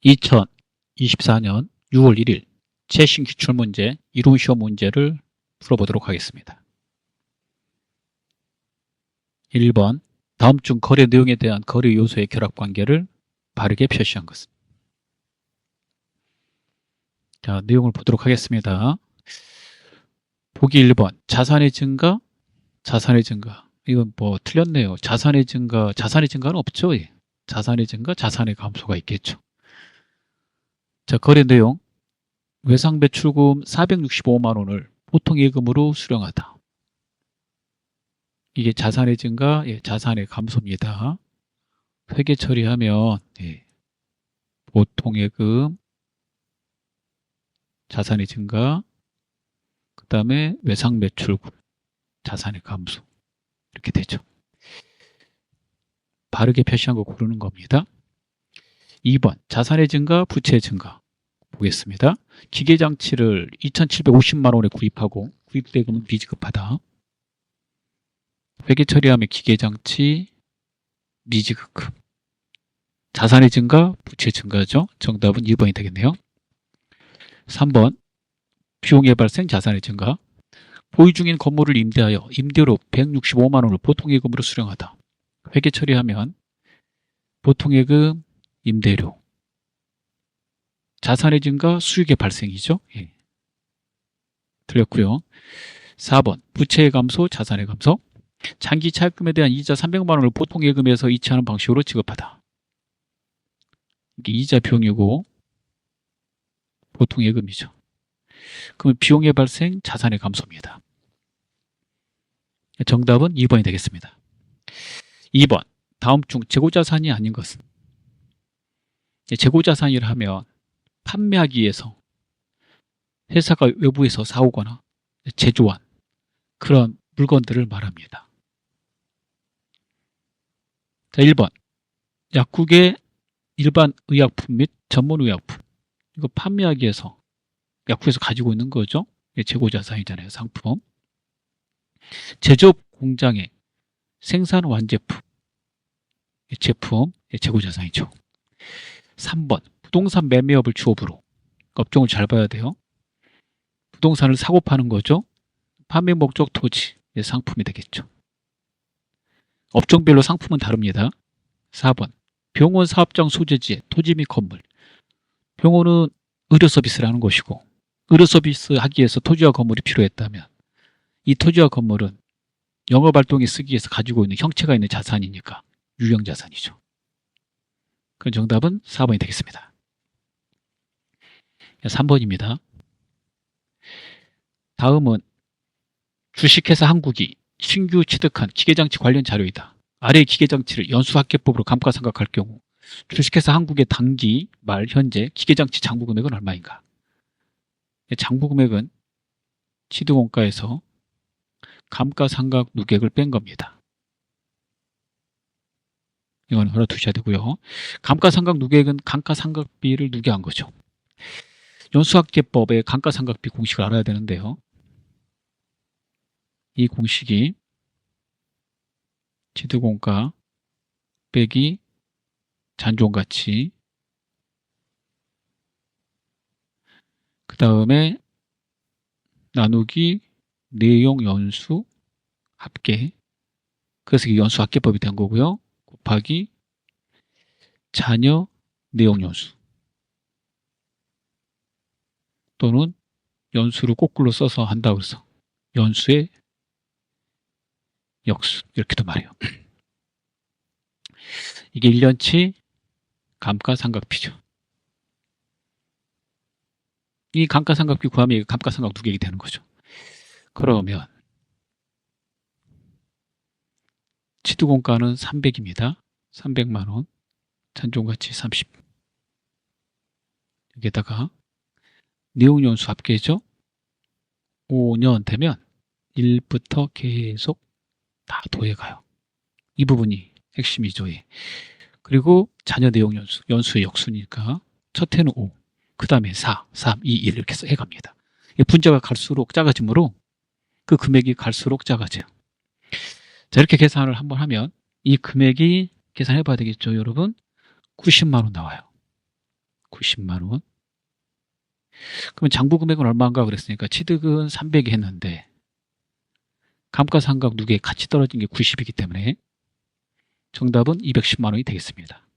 2024년 6월 1일 최신 기출문제 이론시험 문제를 풀어보도록 하겠습니다. 1번 다음 중 거래 내용에 대한 거래 요소의 결합관계를 바르게 표시한 것은. 자, 내용을 보도록 하겠습니다. 보기 1번 자산의 증가, 자산의 증가. 이건 뭐 틀렸네요. 자산의 증가는 없죠. 예. 자산의 증가, 자산의 감소가 있겠죠. 자, 거래 내용 외상 매출금 465만 원을 보통 예금으로 수령하다. 이게 자산의 증가, 예, 자산의 감소입니다. 회계 처리하면 예, 보통 예금, 자산의 증가, 그 다음에 외상 매출금, 자산의 감소 이렇게 되죠. 바르게 표시한 거 고르는 겁니다. 2번 자산의 증가, 부채의 증가 보겠습니다. 기계장치를 2,750만 원에 구입하고 구입대금은 미지급하다. 회계 처리하면 기계장치 미지급. 자산의 증가, 부채 증가죠. 정답은 2번이 되겠네요. 3번 비용의 발생, 자산의 증가. 보유 중인 건물을 임대하여 임대료 165만 원을 보통예금으로 수령하다. 회계 처리하면 보통예금, 임대료. 자산의 증가, 수익의 발생이죠. 예. 틀렸고요. 4번 부채의 감소, 자산의 감소. 장기 차입금에 대한 이자 300만 원을 보통예금에서 이체하는 방식으로 지급하다. 이게 이자 비용이고 보통예금이죠. 그러면 비용의 발생, 자산의 감소입니다. 정답은 2번이 되겠습니다. 2번 다음 중 재고자산이 아닌 것은. 재고자산이라 하면 판매하기 위해서 회사가 외부에서 사오거나 제조한 그런 물건들을 말합니다. 자, 1번 약국의 일반 의약품 및 전문 의약품. 이거 판매하기 위해서 약국에서 가지고 있는 거죠. 재고자산이잖아요. 상품. 제조업 공장의 생산 완제품, 제품, 재고자산이죠. 3번 부동산 매매업을 주업으로. 업종을 잘 봐야 돼요. 부동산을 사고 파는 거죠. 판매 목적 토지, 상품이 되겠죠. 업종별로 상품은 다릅니다. 4번 병원 사업장 소재지의 토지 및 건물. 병원은 의료 서비스를 하는 것이고 의료 서비스 하기 위해서 토지와 건물이 필요했다면 이 토지와 건물은 영업활동에 쓰기 위해서 가지고 있는 형체가 있는 자산이니까 유형자산이죠. 그 정답은 4번이 되겠습니다. 3번입니다. 다음은 주식회사 한국이 신규 취득한 기계장치 관련 자료이다. 아래의 기계장치를 연수합계법으로 감가상각할 경우 주식회사 한국의 당기 말 현재 기계장치 장부금액은 얼마인가? 장부금액은 취득원가에서 감가상각 누계액을 뺀 겁니다. 이건 알아두셔야 되고요. 감가상각 누계액은 감가상각비를 누계한 거죠. 연수합계법의 감가상각비 공식을 알아야 되는데요. 이 공식이 취득원가 빼기 잔존가치, 그 다음에 나누기 내용 연수 합계, 그래서 이게 연수 합계법이 된 거고요. 곱하기 잔여 내용 연수 또는 연수를 거꾸로 써서 한다고 해서 연수의 역수 이렇게도 말해요. 이게 1년치 감가상각비죠. 이 감가상각비 구하면 감가상각 누계액이 되는 거죠. 그러면 취득원가는 300입니다. 300만 원, 잔존가치 30. 여기에다가 내용연수 합계죠. 5년 되면 1부터 계속 다 더해가요. 이 부분이 핵심이죠. 예. 그리고 잔여 내용 연수, 연수의 역수니까 첫 해는 5, 그 다음에 4, 3, 2, 1 이렇게 해서 해갑니다. 분자가 갈수록 작아지므로 그 금액이 갈수록 작아져요. 자, 이렇게 계산을 한번 하면 이 금액이 계산해 봐야 되겠죠, 여러분? 90만 원 나와요. 90만 원. 그러면 장부 금액은 얼마인가 그랬으니까 취득은 300이 했는데 감가상각 누계 같이 떨어진 게 90이기 때문에 정답은 210만 원이 되겠습니다.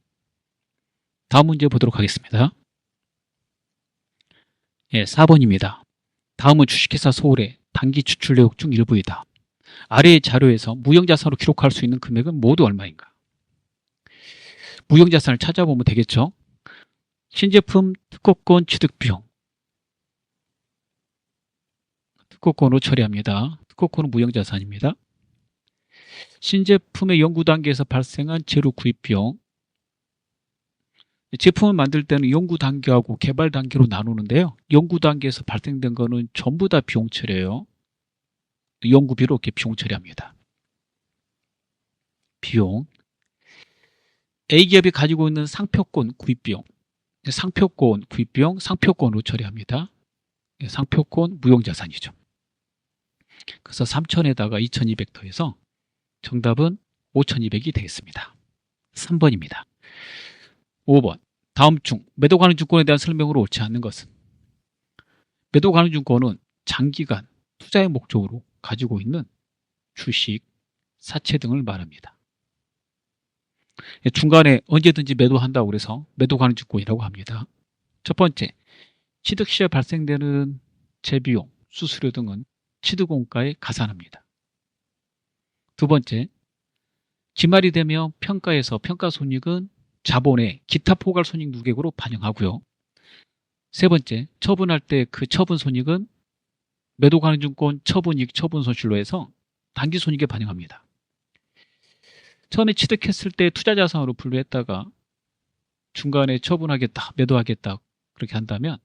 다음 문제 보도록 하겠습니다. 예, 4번입니다. 다음은 주식회사 서울의 단기 추출 내역 중 일부이다. 아래의 자료에서 무형자산으로 기록할 수 있는 금액은 모두 얼마인가? 무형자산을 찾아보면 되겠죠. 신제품 특허권 취득비용. 특허권으로 처리합니다. 특허권은 무형자산입니다. 신제품의 연구 단계에서 발생한 재료 구입 비용. 제품을 만들 때는 연구 단계하고 개발 단계로 나누는데요. 연구 단계에서 발생된 거는 전부 다 비용 처리예요. 연구비로 이렇게 비용 처리합니다. 비용. A기업이 가지고 있는 상표권 구입 비용. 상표권 구입 비용 상표권으로 처리합니다. 상표권 무형자산이죠. 그래서 3,000에다가 2,200 더해서 정답은 5,200이 되겠습니다. 3번입니다. 5번. 다음 중 매도 가능 증권에 대한 설명으로 옳지 않는 것은? 매도 가능 증권은 장기간 투자의 목적으로 가지고 있는 주식, 사채 등을 말합니다. 중간에 언제든지 매도한다고 그래서 매도 가능 증권이라고 합니다. 첫 번째, 취득 시에 발생되는 재비용, 수수료 등은 취득원가에 가산합니다. 두 번째, 기말이 되면 평가에서 평가손익은 자본의 기타 포괄 손익 누계액으로 반영하고요. 세 번째, 처분할 때 그 처분 손익은 매도 가능 증권 처분이익 처분 손실로 해서 단기 손익에 반영합니다. 처음에 취득했을 때 투자자산으로 분류했다가 중간에 처분하겠다, 매도하겠다 그렇게 한다면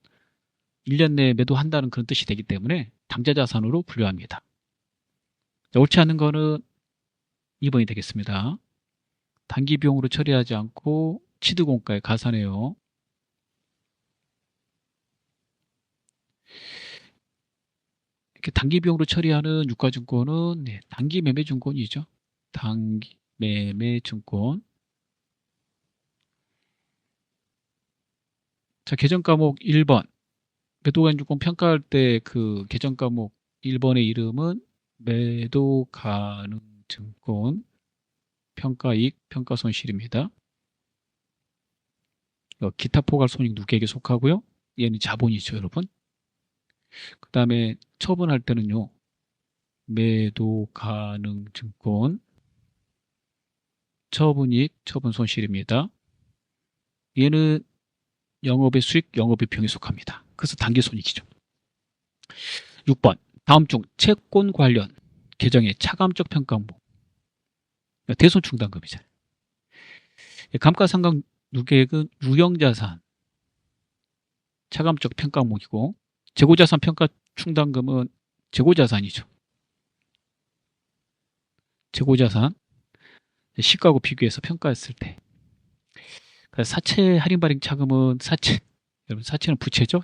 1년 내에 매도한다는 그런 뜻이 되기 때문에 당좌자산으로 분류합니다. 자, 옳지 않은 거는 2번이 되겠습니다. 단기 비용으로 처리하지 않고 취득원가에 가산해요. 이렇게 단기 비용으로 처리하는 유가증권은 단기 매매증권이죠. 단기 매매증권. 자, 계정과목 1번. 매도가능증권 평가할 때 그 계정과목 1번의 이름은 매도가능증권 평가이익, 평가손실입니다. 기타 포괄 손익 누계액에 속하고요. 얘는 자본이죠, 여러분. 그 다음에 처분할 때는요. 매도가능증권 처분이익, 처분손실입니다. 얘는 영업의 수익, 영업의 비용에 속합니다. 그래서 단기손익이죠. 6번. 다음 중 채권 관련 계정의 차감적 평가 항목. 대손충당금이죠. 감가상각 누계액은 유형자산 차감적 평가 항목이고 재고자산 평가 충당금은 재고자산이죠. 재고자산 시가하고 비교해서 평가했을 때. 사채 할인 발행 차금은 사채. 여러분 사채는 부채죠.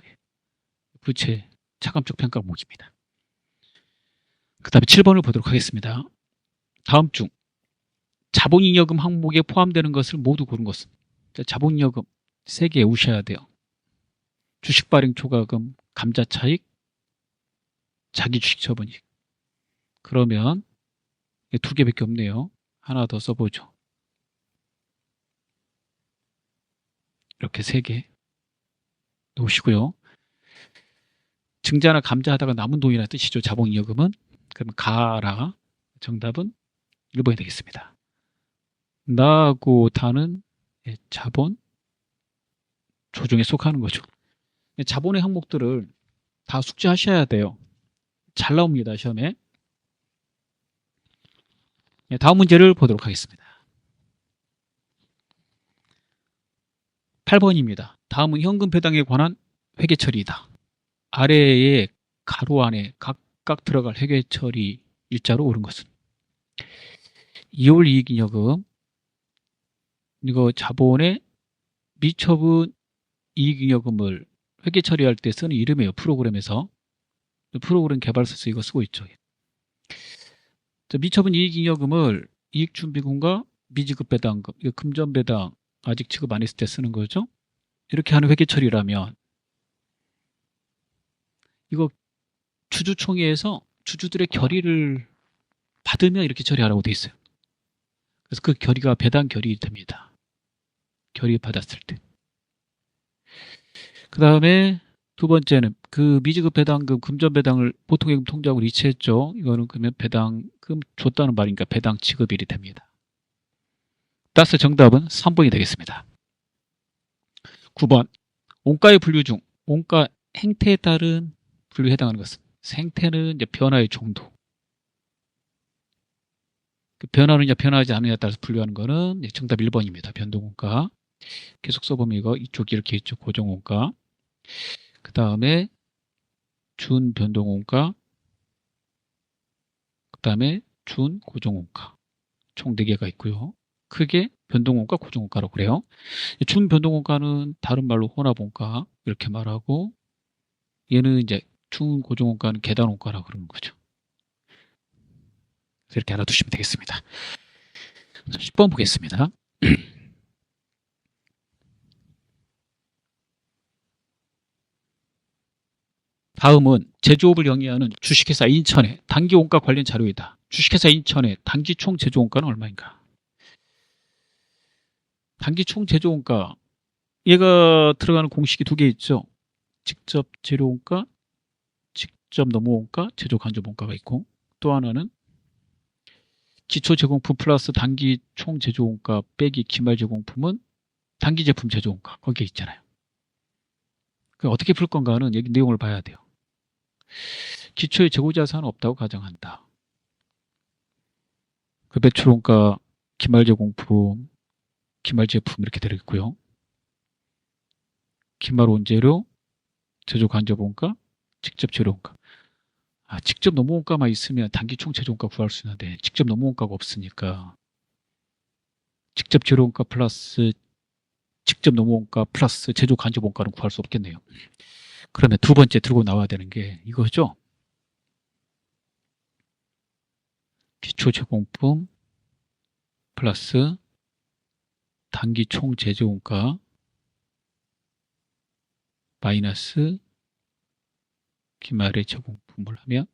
부채 차감적 평가 항목입니다. 그 다음에 7번을 보도록 하겠습니다. 다음 중 자본잉여금 항목에 포함되는 것을 모두 고른 것은? 자본잉여금 3개 외우셔야 돼요. 주식 발행 초과금, 감자 차익, 자기 주식 처분이익. 그러면 2개밖에 없네요. 하나 더 써보죠. 이렇게 3개 놓으시고요. 증자나 감자 하다가 남은 돈이라는 뜻이죠. 자본잉여금은. 그러면 가라. 정답은 1번이 되겠습니다. 나하고 다는 자본 조정에 속하는 거죠. 자본의 항목들을 다 숙지하셔야 돼요. 잘 나옵니다, 시험에. 다음 문제를 보도록 하겠습니다. 8번입니다. 다음은 현금 배당에 관한 회계 처리이다. 아래의 가로 안에 각각 들어갈 회계 처리 일자로 옳은 것은? 2월 이익잉여금, 이거 자본의 미처분 이익잉여금을 회계 처리할 때 쓰는 이름이에요. 프로그램에서. 프로그램 개발서에서 이거 쓰고 있죠. 미처분 이익잉여금을 이익준비금과 미지급 배당금, 이거 금전배당 아직 지급 안 했을 때 쓰는 거죠. 이렇게 하는 회계 처리라면 이거 주주총회에서 주주들의 결의를 받으면 이렇게 처리하라고 돼 있어요. 그래서 그 결의가 배당 결의 됩니다. 결의 받았을 때. 그 다음에 두 번째는 그 미지급 배당금, 금전 배당을 보통예금 통장으로 이체했죠. 이거는 그러면 배당금 줬다는 말이니까 배당 지급일이 됩니다. 따라서 정답은 3번이 되겠습니다. 9번. 원가의 분류 중 원가 행태에 따른 분류에 해당하는 것은 행태는 이제 변화의 정도. 그 변화느냐 변화하지 않느냐에 따라서 분류하는 거는 정답 1번입니다. 변동원가. 계속 써보면 이거 이쪽 이렇게 있죠. 고정원가. 그 다음에 준변동원가. 그 다음에 준고정원가. 총 4개가 있고요. 크게 변동원가, 고정원가라고 그래요. 준변동원가는 다른 말로 혼합원가 이렇게 말하고 얘는 이제 준고정원가는 계단원가라고 그러는 거죠. 이렇게 알아두시면 되겠습니다. 10번 보겠습니다. 다음은 제조업을 영위하는 주식회사 인천의 단기원가 관련 자료이다. 주식회사 인천의 단기 총 제조원가는 얼마인가? 단기 총 제조원가, 얘가 들어가는 공식이 2개 있죠. 직접 재료원가, 직접 노무원가, 제조 간접원가가 있고, 또 하나는 기초 제공품 플러스 단기 총 제조원가 빼기 기말 제공품은 단기 제품 제조원가, 거기에 있잖아요. 어떻게 풀 건가는 여기 내용을 봐야 돼요. 기초의 재고자산은 없다고 가정한다. 그 매출원가, 기말 제공품, 기말 제품 이렇게 들어있고요. 기말 원재료, 제조 간접원가, 직접 재료원가. 직접 노무원가만 있으면 단기 총 제조원가 구할 수 있는데 직접 노무원가가 없으니까 직접 재료원가 플러스 직접 노무원가 플러스 제조 간접원가는 구할 수 없겠네요. 그러면 두 번째 들고 나와야 되는 게 이거죠. 기초 제공품 플러스 단기 총 제조원가 마이너스 기말의 제공품을 하면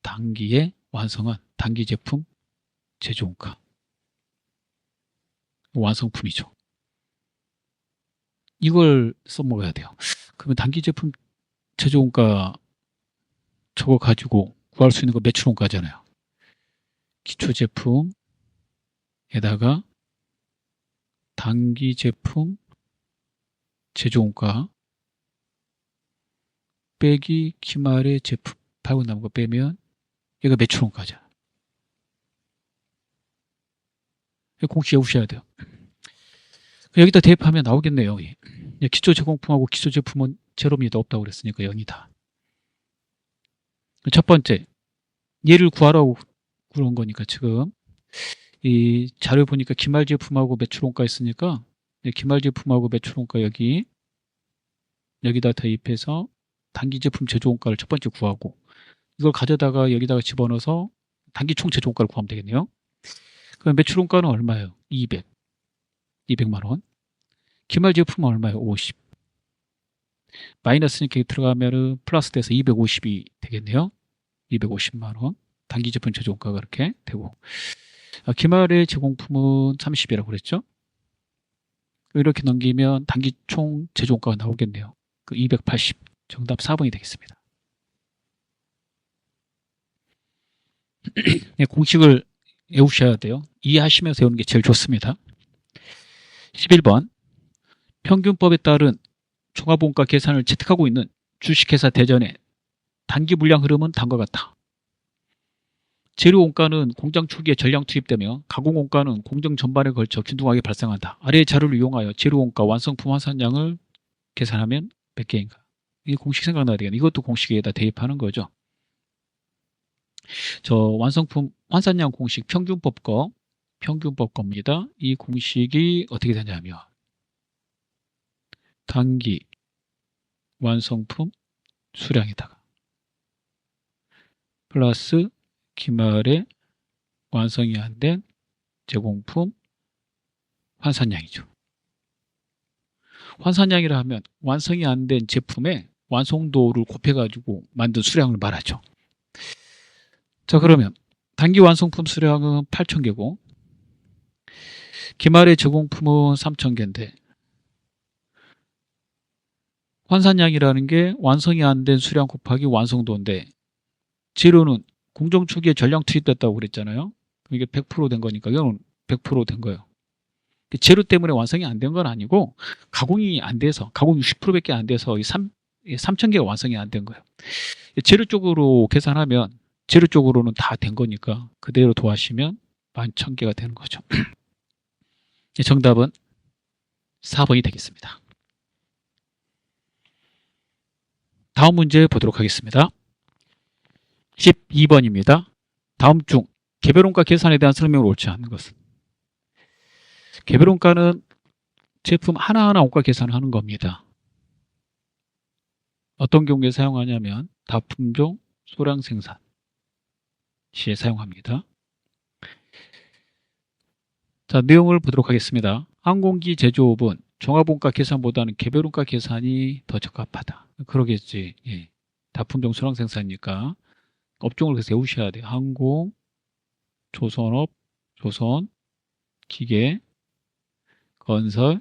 단기의 완성한 단기 제품 제조원가 완성품이죠. 이걸 써먹어야 돼요. 그러면 단기 제품 제조원가 저거 가지고 구할 수 있는 거 매출원가잖아요. 기초 제품에다가 단기 제품 제조원가 빼기 기말의 제품 팔고 남은 거 빼면 얘가 매출원가잖아. 공식 외우셔야 돼요. 여기다 대입하면 나오겠네요. 기초 제공품하고 기초 제품은 제로입니다. 없다고 그랬으니까 0이다. 첫 번째, 얘를 구하라고 그런 거니까 지금 이 자료 보니까 기말 제품하고 매출원가 있으니까 기말 제품하고 매출원가 여기다 대입해서 단기 제품 제조원가를 첫 번째 구하고 이걸 가져다가 여기다가 집어넣어서 단기 총 제조원가를 구하면 되겠네요. 그럼 매출원가는 얼마예요? 200만 원. 기말 제품은 얼마예요? 50. 마이너스니까 들어가면은 플러스 돼서 250이 되겠네요. 250만 원. 단기 제품 제조원가가 그렇게 되고 기말의 제공품은 30이라고 그랬죠. 이렇게 넘기면 단기 총 제조원가가 나오겠네요. 그 280. 정답 4번이 되겠습니다. 공식을 외우셔야 돼요. 이해하시면서 외우는 게 제일 좋습니다. 11번. 평균법에 따른 종합원가 계산을 채택하고 있는 주식회사 대전의 단기 물량 흐름은 다음과 같다. 재료원가는 공장 초기에 전량 투입되며 가공원가는 공정 전반에 걸쳐 균등하게 발생한다. 아래의 자료를 이용하여 재료원가 완성품 환산량을 계산하면 몇 개인가? 이 공식 생각나야 되겠네. 이것도 공식에다 대입하는 거죠. 저 완성품 환산량 공식 평균법 거입니다. 이 공식이 어떻게 되냐면 단기 완성품 수량에다가 플러스 기말에 완성이 안 된 제공품 환산량이죠. 환산량이라 하면 완성이 안 된 제품의 완성도를 곱해가지고 만든 수량을 말하죠. 자, 그러면 단기 완성품 수량은 8,000개고 기말의 제공품은 3,000개인데 환산량이라는 게 완성이 안 된 수량 곱하기 완성도인데 재료는 공정 초기에 전량 투입됐다고 그랬잖아요. 이게 100% 된 거니까 이거는 100% 된 거예요. 재료 때문에 완성이 안 된 건 아니고 가공이 안 돼서 가공 60%밖에 안 돼서 3,000개가 완성이 안 된 거예요. 재료 쪽으로 계산하면 재료 쪽으로는 다 된 거니까 그대로 더하시면 11,000개가 되는 거죠. 정답은 4번이 되겠습니다. 다음 문제 보도록 하겠습니다. 12번입니다. 다음 중 개별원가 계산에 대한 설명을 옳지 않은 것은? 개별원가는 제품 하나하나 원가 계산을 하는 겁니다. 어떤 경우에 사용하냐면 다품종 소량 생산 시에 사용합니다. 자, 내용을 보도록 하겠습니다. 항공기 제조업은 종합원가 계산보다는 개별원가 계산이 더 적합하다. 그러겠지. 예. 다품종 소량 생산이니까 업종을 그래서 외우셔야 돼요. 항공, 조선업, 조선, 기계, 건설,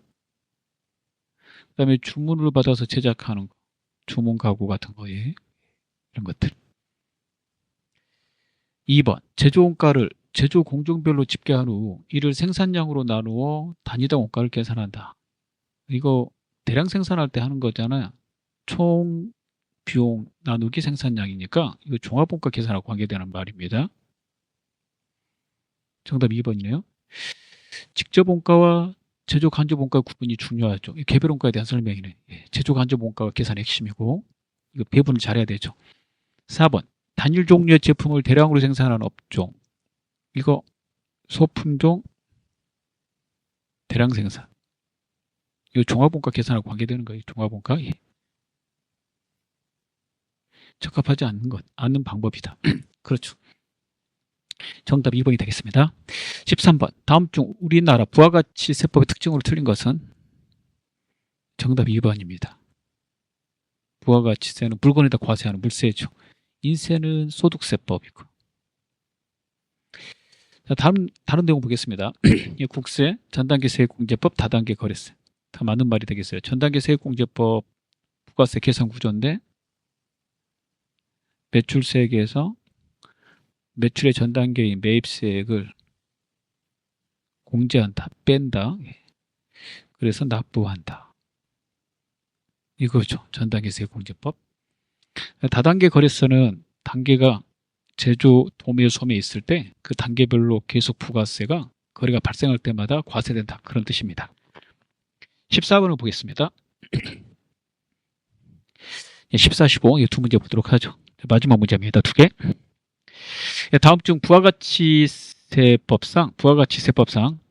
그 다음에 주문을 받아서 제작하는 거, 주문 가구 같은 거, 예. 이런 것들. 2번, 제조원가를 제조 공정별로 집계한 후 이를 생산량으로 나누어 단위당 원가를 계산한다. 이거 대량 생산할 때 하는 거잖아요. 총 비용 나누기 생산량이니까 이거 종합원가 계산하고 관계되는 말입니다. 정답 2번이네요. 직접 원가와 제조 간접 원가 구분이 중요하죠. 개별 원가에 대한 설명이네. 제조 간접 원가가 계산의 핵심이고 이거 배분을 잘해야 되죠. 4번, 단일 종류의 제품을 대량으로 생산하는 업종. 이거 소품종 대량 생산. 이거 종합원가 계산하고 관계되는 거예요. 종합원가. 예. 적합하지 않는 방법이다. 그렇죠. 정답 2번이 되겠습니다. 13번, 다음 중 우리나라 부가가치세법의 특징으로 틀린 것은? 정답 2번입니다. 부가가치세는 물건에다 과세하는 물세죠. 인세는 소득세법이고. 자, 다른 내용 보겠습니다. 국세, 전단계 세액공제법, 다단계 거래세. 다 맞는 말이 되겠어요. 전단계 세액공제법 부가세 계산 구조인데 매출세액에서 매출의 전단계인 매입세액을 공제한다, 뺀다. 그래서 납부한다. 이거죠. 전단계 세액공제법. 다단계 거래세는 단계가 제조, 도매, 소매 있을 때 그 단계별로 계속 부가세가 거래가 발생할 때마다 과세된다. 그런 뜻입니다. 14번을 보겠습니다. 14, 15 이 두 문제 보도록 하죠. 마지막 문제입니다. 두 개. 다음 중 부가가치세법상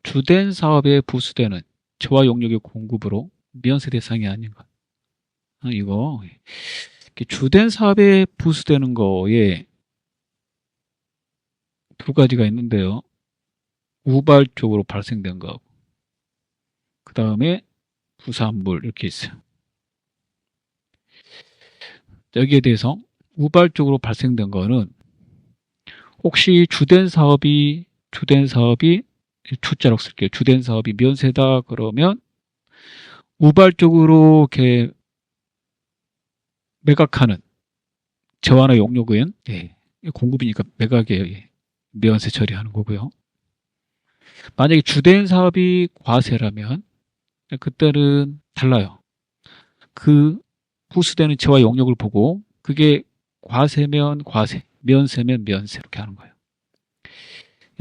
주된 사업에 부수되는 저하 용역의 공급으로 면세 대상이 아닌 것. 이거 주된 사업에 부수되는 거에 두 가지가 있는데요. 우발적으로 발생된 거하고 그 다음에 부산물 이렇게 있어요. 여기에 대해서 우발적으로 발생된 거는 혹시 주된 사업이 주자라고 쓸게요. 주된 사업이 면세다 그러면 우발적으로 이렇게 매각하는 저하나 용역은 공급이니까 매각에 면세 처리하는 거고요. 만약에 주된 사업이 과세라면 그때는 달라요. 그 부수되는 저하 용역을 보고 그게 과세면 과세, 면세면 면세 이렇게 하는 거예요.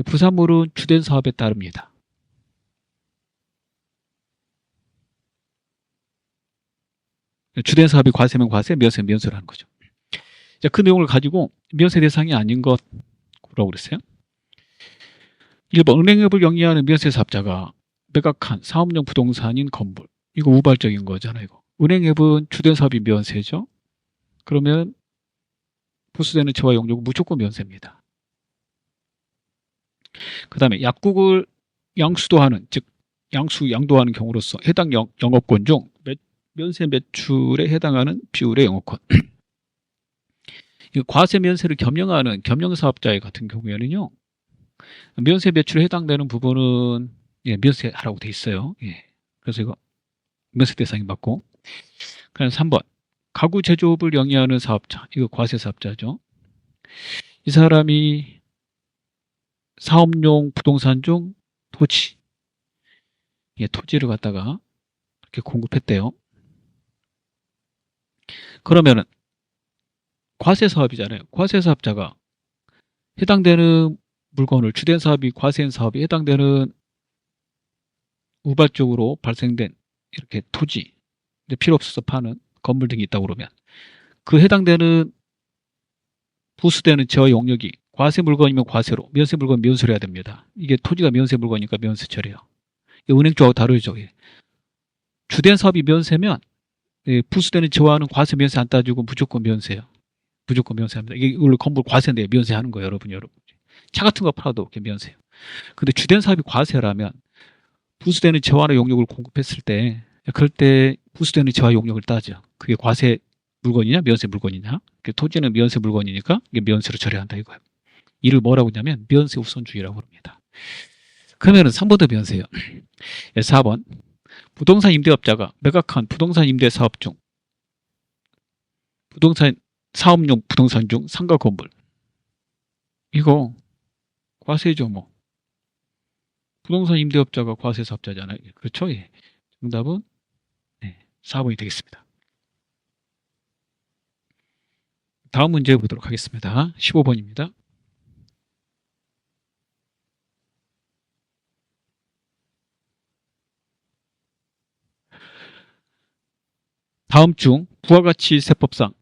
부산물은 주된 사업에 따릅니다. 주된 사업이 과세면 과세, 면세면 면세로 하는 거죠. 자, 그 내용을 가지고 면세 대상이 아닌 것이라고 그랬어요. 1번, 은행업을 영위하는 면세 사업자가 매각한 사업용 부동산인 건물. 이거 우발적인 거잖아요. 이거. 은행업은 주된 사업이 면세죠. 그러면 부수되는 저하 용역은 무조건 면세입니다. 그 다음에 약국을 양수도하는, 즉 양도하는 경우로서 해당 영업권 중 면세 매출에 해당하는 비율의 영업권. 과세 면세를 겸용하는 겸용사업자 같은 경우에는요, 면세 매출에 해당되는 부분은 면세하라고 돼 있어요. 그래서 이거 면세 대상이 맞고. 그다음 3번 가구 제조업을 영위하는 사업자, 이거 과세 사업자죠. 이 사람이 사업용 부동산 중 토지를 갖다가 이렇게 공급했대요. 그러면은 과세 사업이잖아요. 과세 사업자가 해당되는 물건을 주된 사업이 과세한 사업이 해당되는 우발적으로 발생된 이렇게 토지, 필요 없어서 파는 건물 등이 있다고 그러면 그 해당되는 부수되는 제어 용역이 과세 물건이면 과세로, 면세 물건 면세로 해야 됩니다. 이게 토지가 면세 물건이니까 면세 처리해요. 은행 쪽하고 다르죠. 주된 사업이 면세면 부수되는 제어하는 과세 면세 안 따지고 무조건 면세예요. 무조건 면세합니다. 이게 원래 건물 과세인데 면세하는 거예요, 여러분. 차 같은 거 팔아도 이렇게 면세예요. 근데 주된 사업이 과세라면 부수되는 재화나 용역을 공급했을 때 그럴 때 부수되는 재화 용역을 따져. 그게 과세 물건이냐 면세 물건이냐. 토지는 면세 물건이니까 이게 면세로 처리한다 이거예요. 이를 뭐라고 하냐면 면세 우선주의라고 합니다. 그러면은 3번도 면세예요. 4번 부동산 임대업자가 매각한 부동산 임대 사업 중 사업용 부동산 중 상가 건물, 이거 과세죠. 부동산 임대업자가 과세 사업자잖아요. 그렇죠? 정답은 4번이 되겠습니다. 다음 문제 보도록 하겠습니다. 15번입니다. 다음 중 부와 같이 세법상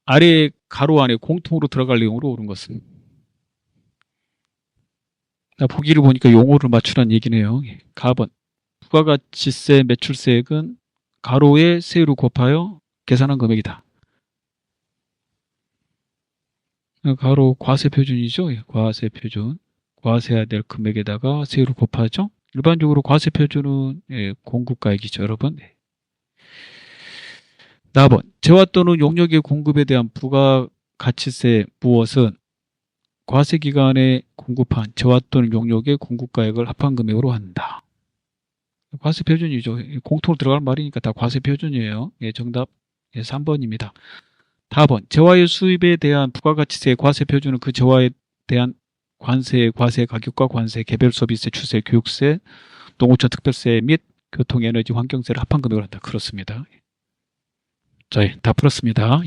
아래 가로 안에 공통으로 들어갈 내용으로 옳은 것은? 보기를 보니까 용어를 맞추라는 얘기네요. 가번 부가가치세 매출세액은 가로에 세로 곱하여 계산한 금액이다. 가로 과세 표준이죠. 과세 표준. 과세해야 될 금액에다가 세로 곱하죠. 일반적으로 과세 표준은 공급가액이죠, 여러분. 4번 재화 또는 용역의 공급에 대한 부가가치세 무엇은 과세 기간에 공급한 재화 또는 용역의 공급가액을 합한 금액으로 한다. 과세 표준이죠. 공통으로 들어갈 말이니까 다 과세 표준이에요. 정답 3번입니다. 4번 재화의 수입에 대한 부가가치세의 과세 표준은 그 재화에 대한 관세, 과세 가격과 관세, 개별 소비세, 추세, 교육세, 농어촌 특별세 및 교통, 에너지, 환경세를 합한 금액으로 한다. 그렇습니다. 자, 다 풀었습니다.